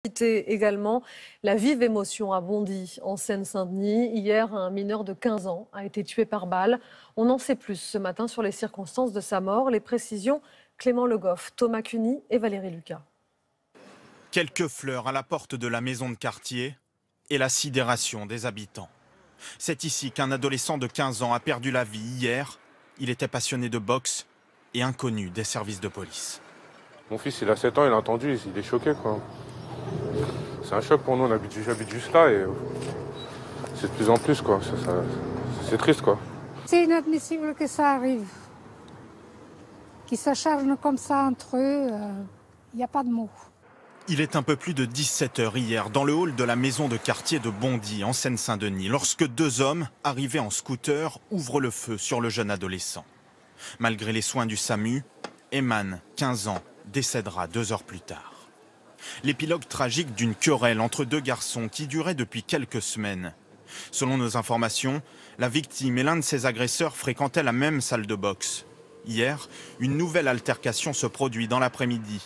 Également, la vive émotion à Bondy, en Seine-Saint-Denis. Hier, un mineur de 15 ans a été tué par balle. On en sait plus ce matin sur les circonstances de sa mort. Les précisions, Clément Le Goff, Thomas Cuny et Valérie Lucas. Quelques fleurs à la porte de la maison de quartier et la sidération des habitants. C'est ici qu'un adolescent de 15 ans a perdu la vie hier. Il était passionné de boxe et inconnu des services de police. Mon fils, il a 7 ans, il a entendu, il est choqué, quoi. C'est un choc pour nous, j'habite juste là et c'est de plus en plus, quoi. C'est triste, quoi. C'est inadmissible que ça arrive. Qu'ils s'acharnent comme ça entre eux, il n'y a pas de mots. Il est un peu plus de 17 h hier, dans le hall de la maison de quartier de Bondy, en Seine-Saint-Denis, lorsque deux hommes, arrivés en scooter, ouvrent le feu sur le jeune adolescent. Malgré les soins du SAMU, Eman, 15 ans, décédera 2 heures plus tard. L'épilogue tragique d'une querelle entre deux garçons qui durait depuis quelques semaines. Selon nos informations, la victime et l'un de ses agresseurs fréquentaient la même salle de boxe. Hier, une nouvelle altercation se produit dans l'après-midi.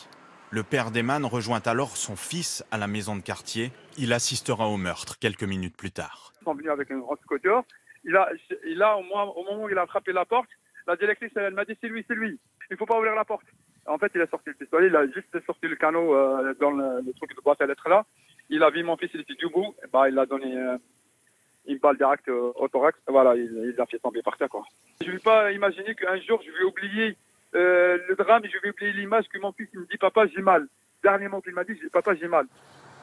Le père d'Eman rejoint alors son fils à la maison de quartier. Il assistera au meurtre quelques minutes plus tard. Ils sont venus avec un grand scooter. Il a au moment où il a frappé la porte, la directrice elle m'a dit c'est lui. Il ne faut pas ouvrir la porte. En fait, il a sorti le pistolet, il a juste sorti le canot dans le truc de boîte à lettres là. Il a vu mon fils, il était debout, il a donné une balle directe au thorax. Voilà, il l'a fait tomber par terre, quoi. Je ne vais pas imaginer qu'un jour je vais oublier le drame et je vais oublier l'image que mon fils il me dit papa j'ai mal. Dernier mot qu'il m'a dit papa j'ai mal.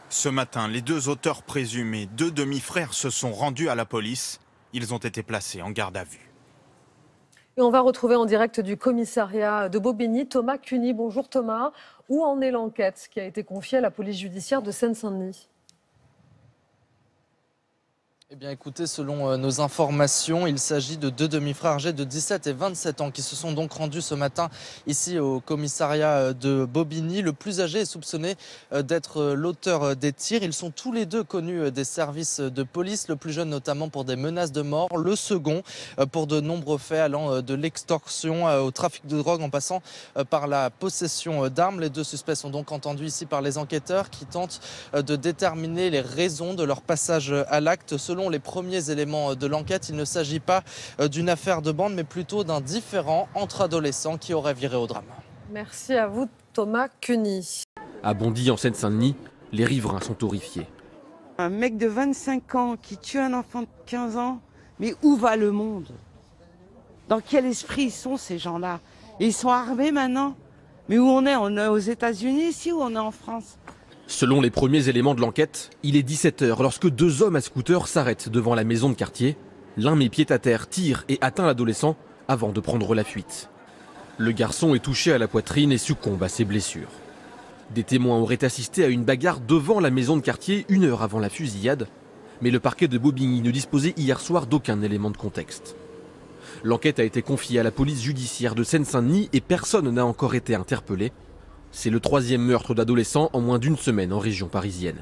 Ce matin, les deux auteurs présumés, deux demi-frères, se sont rendus à la police. Ils ont été placés en garde à vue. Et on va retrouver en direct du commissariat de Bobigny Thomas Cuny. Bonjour Thomas. Où en est l'enquête qui a été confiée à la police judiciaire de Seine-Saint-Denis ? Eh bien écoutez, selon nos informations, il s'agit de deux demi-frères âgés de 17 et 27 ans qui se sont donc rendus ce matin ici au commissariat de Bobigny. Le plus âgé est soupçonné d'être l'auteur des tirs. Ils sont tous les deux connus des services de police, le plus jeune notamment pour des menaces de mort, le second pour de nombreux faits allant de l'extorsion au trafic de drogue en passant par la possession d'armes. Les deux suspects sont donc entendus ici par les enquêteurs qui tentent de déterminer les raisons de leur passage à l'acte. Selon les premiers éléments de l'enquête, il ne s'agit pas d'une affaire de bande, mais plutôt d'un différend entre adolescents qui aurait viré au drame. Merci à vous, Thomas Cuny. À Bondy, en Seine-Saint-Denis, les riverains sont horrifiés. Un mec de 25 ans qui tue un enfant de 15 ans, mais où va le monde? Dans quel esprit ils sont ces gens-là? Et ils sont armés maintenant? Mais où on est? On est aux États-Unis ici ou on est en France? Selon les premiers éléments de l'enquête, il est 17 h lorsque deux hommes à scooter s'arrêtent devant la maison de quartier. L'un met pied à terre, tire et atteint l'adolescent avant de prendre la fuite. Le garçon est touché à la poitrine et succombe à ses blessures. Des témoins auraient assisté à une bagarre devant la maison de quartier 1 heure avant la fusillade, mais le parquet de Bobigny ne disposait hier soir d'aucun élément de contexte. L'enquête a été confiée à la police judiciaire de Seine-Saint-Denis et personne n'a encore été interpellé. C'est le 3e meurtre d'adolescents en moins d'1 semaine en région parisienne.